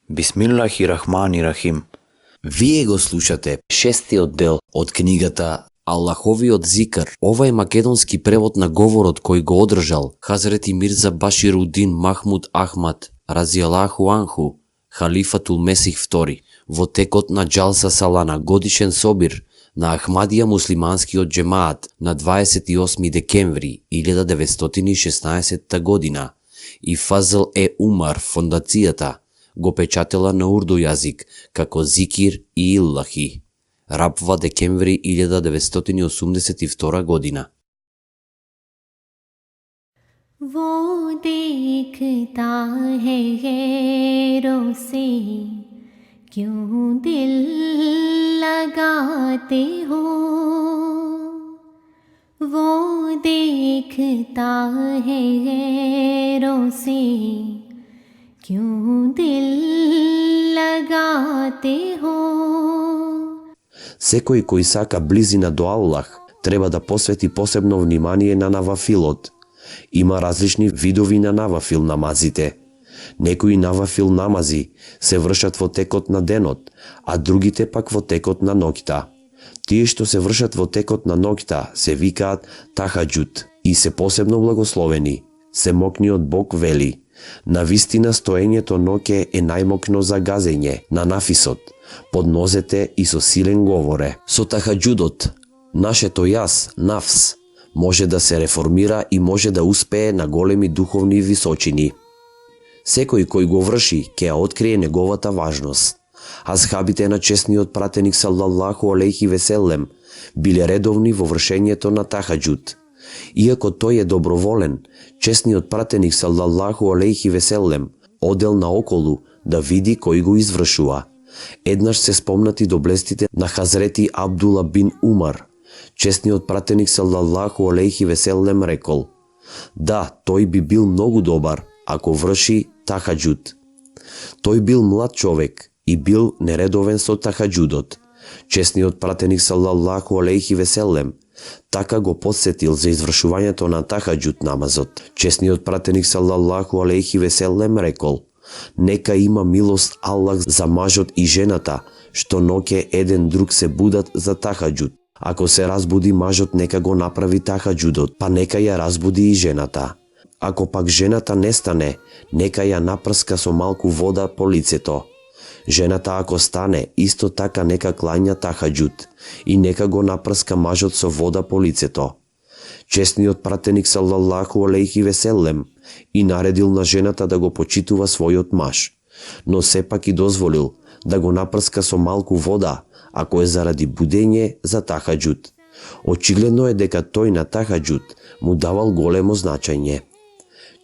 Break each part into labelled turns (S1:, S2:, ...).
S1: Бисмиллахи рахмани рахим.
S2: Вие го слушате шестиот дел од книгата Аллаховиот зикр. Ова е македонски превод на говорот кој го одржал Хазрети Мирза Баширудин Махмуд Ахмад разијалаху анху, халифатул Месих II, во текот на Џалса Салана, годишен собир на Ахмадија муслиманскиот џемаат на 28 декември 1916 година и Фазл Умар фондацијата го печатела на урду јазик како Зикир и Иллахи. Рабва декември 1982 година.
S3: वो देखता है गैरों से क्यों दिल लगाते हो, वो देखता है गैरों से क्यों दिल लगाते हो.
S2: Секој кој сака близина до Аллах треба да посвети посебно внимание на навафилот. Има различни видови на навафил намазите. Некои навафил намази се вршат во текот на денот, а другите пак во текот на ноќта. Тие што се вршат во текот на ноќта се викаат тахаџуд и се посебно благословени. Семокниот Бог вели: навистина стоењето ноќе е најмокно за газење на нафисот, под нозете и со силен говоре. Со тахаџудот, нашето јас, нафс, може да се реформира и може да успее на големи духовни височини. Секој кој го врши, ќе ја открие неговата важност. Асхабите на чесниот пратеник саллаллаху алейхи веселем биле редовни во вршењето на тахаџуд. Иако тој е доброволен, чесниот пратеник саллаллаху алейхи веселем одел наоколу да види кој го извршува. Еднаш се спомнати доблестите на Хазрети Абдула бин Умар. Чесниот пратеник саллаллаху алейхи веселем рекол: да, тој би бил многу добар ако врши тахаџуд. Тој бил млад човек и бил нередовен со тахаџудот. Чесниот пратеник саллаллаху алейхи веселем така го подсетил за извршувањето на тахаџуд намазот. Чесниот пратеник саллаллаху алейхи веселем рекол: нека има милост Аллах за мажот и жената, што ноќе еден друг се будат за тахаџуд. Ако се разбуди мажот, нека го направи тахаџудот, па нека ја разбуди и жената. Ако пак жената не стане, нека ја напрска со малку вода по лицето. Жената ако стане, исто така нека клања тахаџуд и нека го напрска мажот со вода по лицето. Чесниот пратеник саллаллаху алейхи веселем и наредил на жената да го почитува својот маж, но сепак и дозволил да го напрска со малку вода, ако е заради будење за тахаџуд. Очигледно е дека тој на тахаџуд му давал големо значење.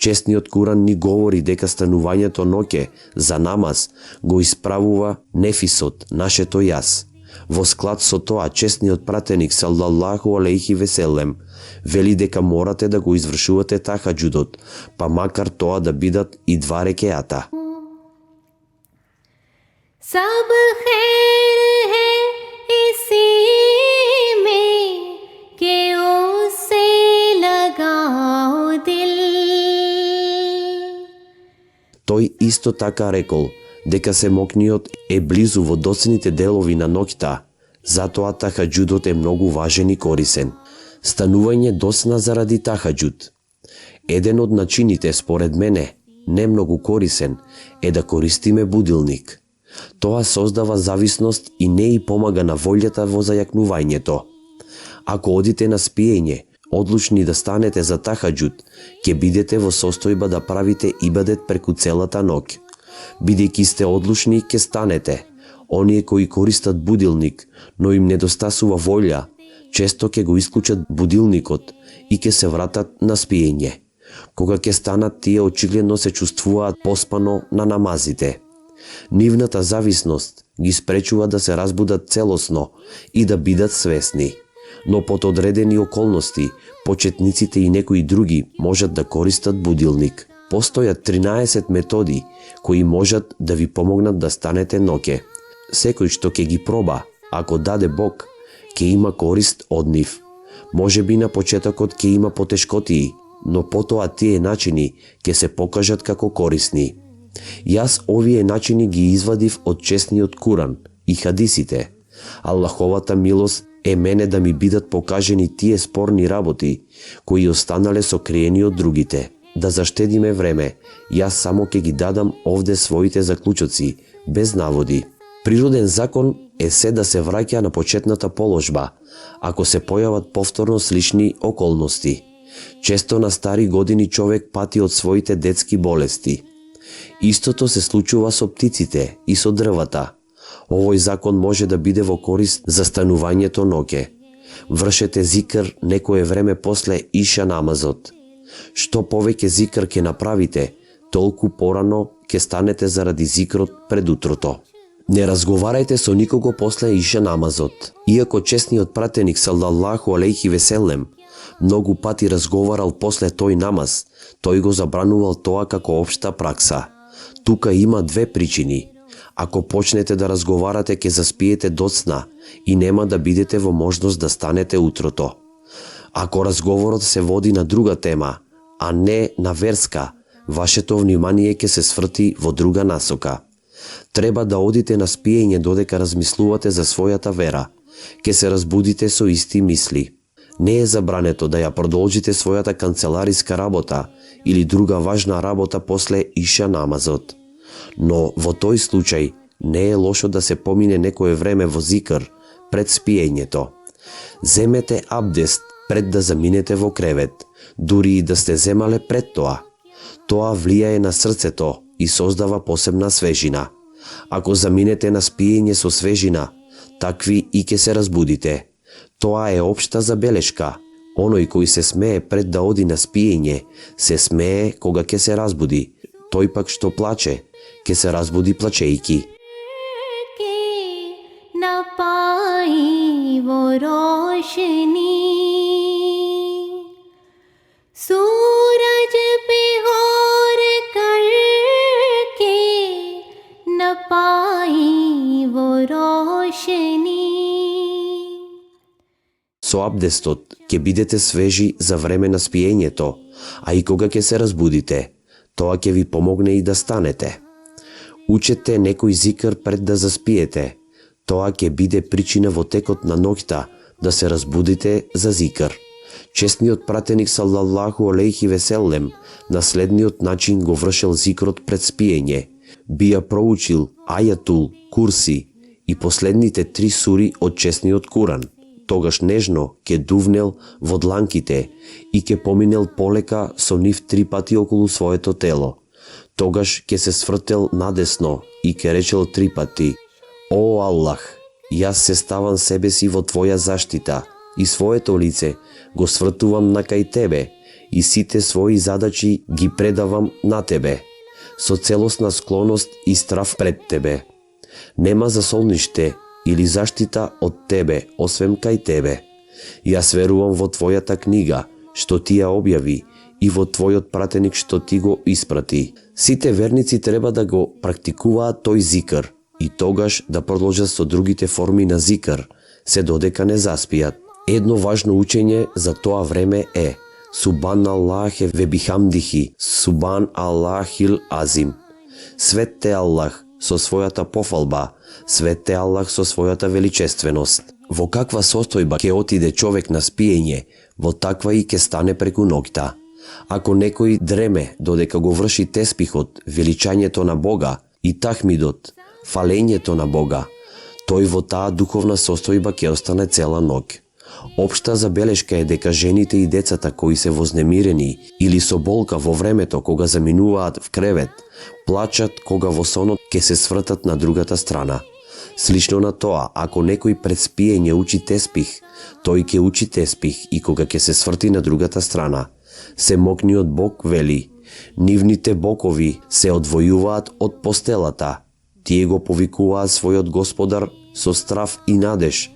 S2: Честниот Куран ни говори дека станувањето ноќе за намаз го исправува нефисот, нашето јас. Во склад со тоа, честниот пратеник саллаллаху алейхи веселем вели дека морате да го извршувате тахаџудот, па макар тоа да бидат и 2 рекеата.
S3: सब खैर है इसी में कि उससे लगाओ दिल.
S2: Тој исто така рекол дека семокниот е близу во доцните делови на ноќта, затоа тахаџудот е многу важен и корисен. Станување досна заради тахаџуд. Еден од начините, според мене, не многу корисен, е да користиме будилник. Тоа создава зависност и не и помага на волјата во зајакнувањето. Ако одите на спиење, одлучни да станете за тахаџуд, ќе бидете во состојба да правите ибадет преку целата ноќ. Бидејќи сте одлучни, ќе станете. Оние кои користат будилник, но им недостасува волја, често ќе го исклучат будилникот и ќе се вратат на спиење. Кога ќе станат, тие очигледно се чувствуваат поспано на намазите. Нивната зависност ги спречува да се разбудат целосно и да бидат свесни. Но под одредени околности, почетниците и некои други можат да користат будилник. Постојат 13 методи кои можат да ви помогнат да станете ноќе. Секој што ќе ги проба, ако даде Бог, ќе има корист од нив. Може би на почетокот ќе има потешкотии, но потоа тие начини ќе се покажат како корисни. Јас овие начини ги извадив од честниот Куран и хадисите. Аллаховата милост е мене да ми бидат покажени тие спорни работи, кои останале сокриени од другите. Да заштедиме време, јас само ќе ги дадам овде своите заклучоци, без наводи. Природен закон е се да се враќа на почетната положба, ако се појават повторно слични околности. Често на стари години човек пати од своите детски болести. Истото се случува со птиците и со дрвата. Овој закон може да биде во корист за станувањето ноќе. Вршете зикр некое време после иша намазот. Што повеќе зикр ќе направите, толку порано ќе станете заради зикрот пред утрото. Не разговарајте со никого после иша намазот. Иако честниот пратеник салаллаху алейхи веселем многу пати разговарал после тој намаз, тој го забранувал тоа како општа пракса. Тука има две причини. Ако почнете да разговарате, ќе заспиете доцна и нема да бидете во можност да станете утрото. Ако разговорот се води на друга тема, а не на верска, вашето внимание ќе се сврти во друга насока. Треба да одите на спиење додека размислувате за својата вера. Ќе се разбудите со исти мисли. Не е забрането да ја продолжите својата канцелариска работа или друга важна работа после иша намазот. Но во тој случај не е лошо да се помине некое време во зикр пред спиењето. Земете абдест пред да заминете во кревет, дури и да сте земале пред тоа. Тоа влијае на срцето и создава посебна свежина. Ако заминете на спиење со свежина, такви и ќе се разбудите. Тоа е општа забелешка. Оној кој се смее пред да оди на спиење, се смее кога ќе се разбуди. Тој пак што плаче, ќе се разбуди плачејки.
S3: न पाई वो रोशनी सूरज पे गौर करके न पाई वो रोशनी.
S2: Со абдестот ќе бидете свежи за време на спиењето, а и кога ќе се разбудите, тоа ќе ви помогне и да станете. Учете некој зикр пред да заспиете. Тоа ќе биде причина во текот на ноќта да се разбудите за зикр. Честниот пратеник салаллаху алейхи веселем на следниот начин го вршел зикрот пред спиење. Бија проучил ајатул, курси и последните 3 сури од честниот Куран. Тогаш нежно ќе дувнел во дланките и ќе поминел полека со нив 3 пати околу своето тело. Тогаш ќе се свртел надесно и ќе речел 3 пати: О Аллах, јас се ставам себе си во Твоја заштита и своето лице го свртувам на кај Тебе и сите своји задачи ги предавам на Тебе, со целосна склоност и страв пред Тебе. Нема засолниште или заштита од Тебе, освен кај Тебе. Јас верувам во Твојата книга, што Ти ја објави, и во Твојот пратеник што Ти го испрати. Сите верници треба да го практикуваат тој зикр и тогаш да продолжат со другите форми на зикр, се додека не заспијат. Едно важно учење за тоа време е Субхан Аллахе ве бихамдихи, Субхан Аллахил Азим. Свет те Аллах со својата пофалба, свет те Аллах со својата величественост. Во каква состојба ќе отиде човек на спиење, во таква и ќе стане преку ноќта. Ако некој дреме додека го врши теспихот, величањето на Бога, и тахмидот, фалењето на Бога, тој во таа духовна состојба ќе остане цела ноќ. Општа забелешка е дека жените и децата кои се вознемирени или со болка во времето кога заминуваат в кревет, плачат кога во сонот ќе се свртат на другата страна. Слично на тоа, ако некој пред спиење учи теспих, тој ќе учи теспих и кога ќе се сврти на другата страна. Семокниот Бог вели: нивните бокови се одвојуваат од постелата. Тие го повикуваат својот Господар со страв и надеж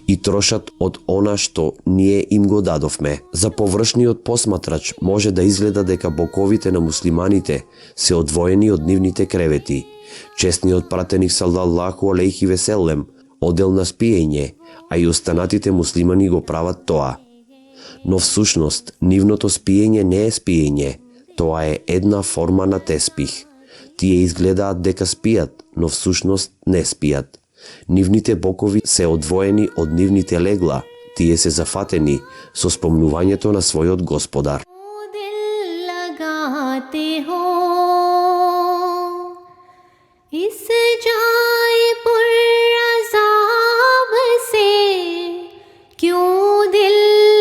S2: и трошат од она што ние им го дадовме. За површниот посматрач може да изгледа дека боковите на муслиманите се одвоени од нивните кревети. Честниот пратеник салаллаху алейхи веселем одел на спиење, а и останатите муслимани го прават тоа. Но всушност нивното спиење не е спиење, тоа е една форма на теспих. Тие изгледаат дека спијат, но всушност не спијат. Нивните бокови се одвоени од нивните легла, тие се зафатени со спомнувањето на својот господар.
S3: दिल लगाते हो इस जाए पुरअज़ाब से क्यों दिल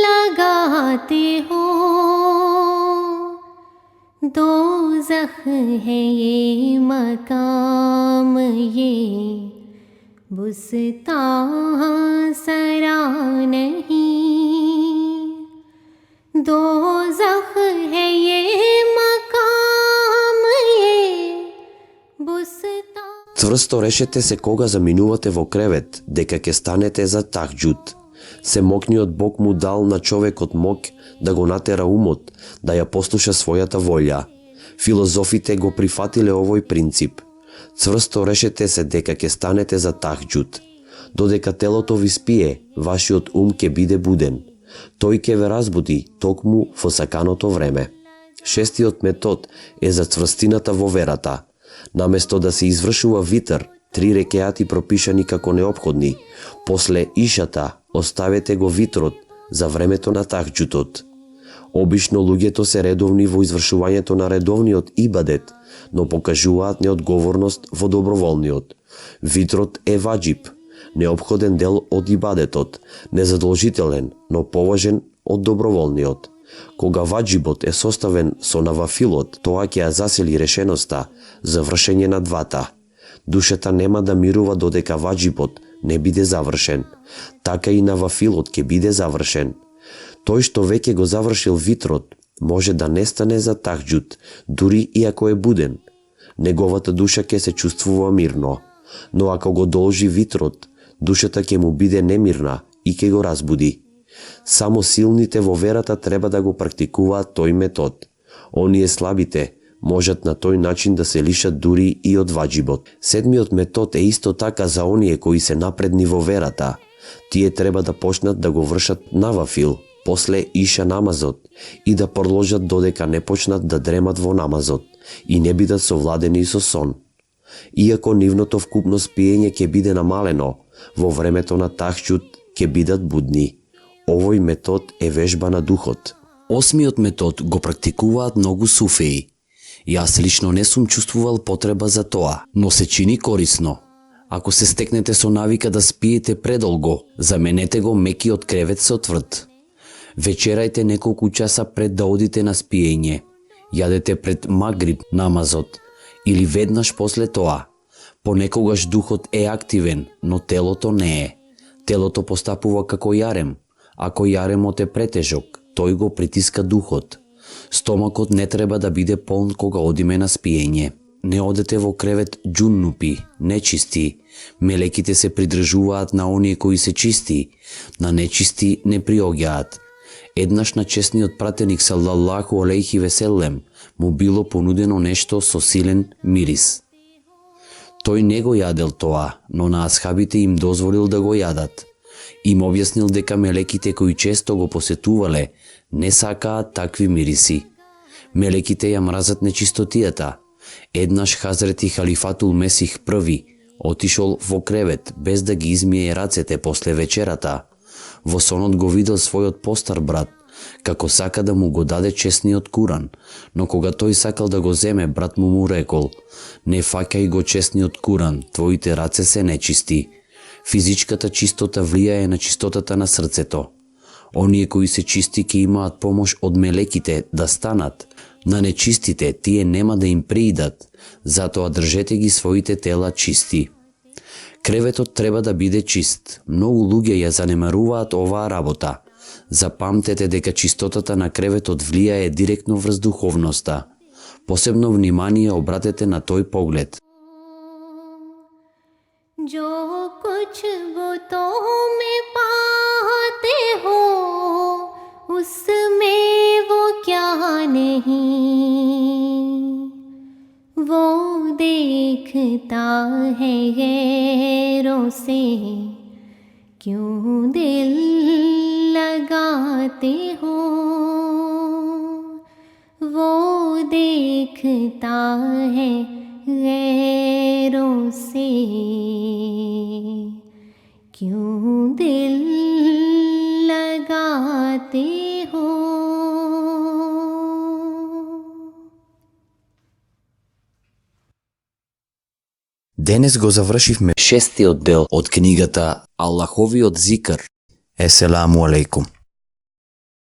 S3: लगाते हो दोज़ख है ये मकाम ये बुस्तां सरा नहीं दोज़ख है ये मकाम ये बुस्तां
S2: Цврсто решете се кога заминувате во кревет дека ќе станете за тахџуд. Семокниот Бог му дал на човекот мок да го натера умот, да ја послуша својата волја. Филозофите го прифатиле овој принцип. Цврсто решете се дека ќе станете за тахџуд. Додека телото ви спие, вашиот ум ќе биде буден. Тој ќе ве разбуди токму во саканото време. Шестиот метод е за цврстината во верата. Наместо да се извршува витр, 3 рекеати пропишани како неопходни, после ишата оставете го витрот за времето на тахџутот. Обично луѓето се редовни во извршувањето на редовниот ибадет, но покажуваат неодговорност во доброволниот. Витрот е ваџиб, неопходен дел од ибадетот, незадолжителен, но поважен од доброволниот. Кога ваџибот е составен со навафилот, тоа ќе ја засели решеноста за вршење на двата. Душата нема да мирува додека ваџибот не биде завршен. Така и навафилот ќе биде завршен. Тој што веќе го завршил витрот, може да не стане за тахџуд, дури и ако е буден. Неговата душа ќе се чувствува мирно. Но ако го должи витрот, душата ќе му биде немирна и ќе го разбуди. Само силните во верата треба да го практикуваат тој метод. Оние слабите можат на тој начин да се лишат дури и од ваџибот. Седмиот метод е исто така за оние кои се напредни во верата. Тие треба да почнат да го вршат навафил, после иша намазот и да продолжат додека не почнат да дремат во намазот и не бидат совладени со сон. Иако нивното вкупно спиење ќе биде намалено, во времето на тахџуд ќе бидат будни. Овој метод е вежба на духот. Осмиот метод го практикуваат многу суфеи. Јас лично не сум чувствувал потреба за тоа, но се чини корисно. Ако се стекнете со навика да спиете предолго, заменете го мекиот кревет со тврд. Вечерајте неколку часа пред да одите на спиење. Јадете пред магриб намазот или веднаш после тоа. Понекогаш духот е активен, но телото не е. Телото постапува како јарем. Ако јаремот е претежок, тој го притиска духот. Стомакот не треба да биде полн кога одиме на спиење. Не одете во кревет џуннупи, нечисти. Мелеките се придржуваат на оние кои се чисти, на нечисти не приоѓаат. Еднаш на честниот пратеник салаллаху алейхи веселем му било понудено нешто со силен мирис. Тој не го јадел тоа, но на асхабите им дозволил да го јадат. Им објаснил дека мелеките кои често го посетувале не сакаат такви мириси. Мелеките ја мразат нечистотијата. Еднаш Хазрети Халифатул Месих први отишол во кревет без да ги измие рацете после вечерата. Во сонот го видел својот постар брат, како сака да му го даде честниот Куран, но кога тој сакал да го земе, брат му рекол: "Не фаќај го честниот Куран, твоите раце се нечисти." Физичката чистота влијае на чистотата на срцето. Оние кои се чисти ќе имаат помош од мелеките да станат. На нечистите тие нема да им приидат, затоа држете ги своите тела чисти. Креветот треба да биде чист. Многу луѓе ја занемаруваат оваа работа. Запамтете дека чистотата на креветот влијае директно врз духовноста. Посебно внимание обратете на тој поглед.
S3: जो कुछ बुतों में पाते हो उसमें वो क्या नहीं वो देखता है गैरों से क्यों दिल लगाते हो वो देखता है गैरों से क्यों दिल लगाते हो।
S2: Денес го завршивме 6-тиот дел од книгата Аллаховиот зикр.
S1: Еселаму алейкум.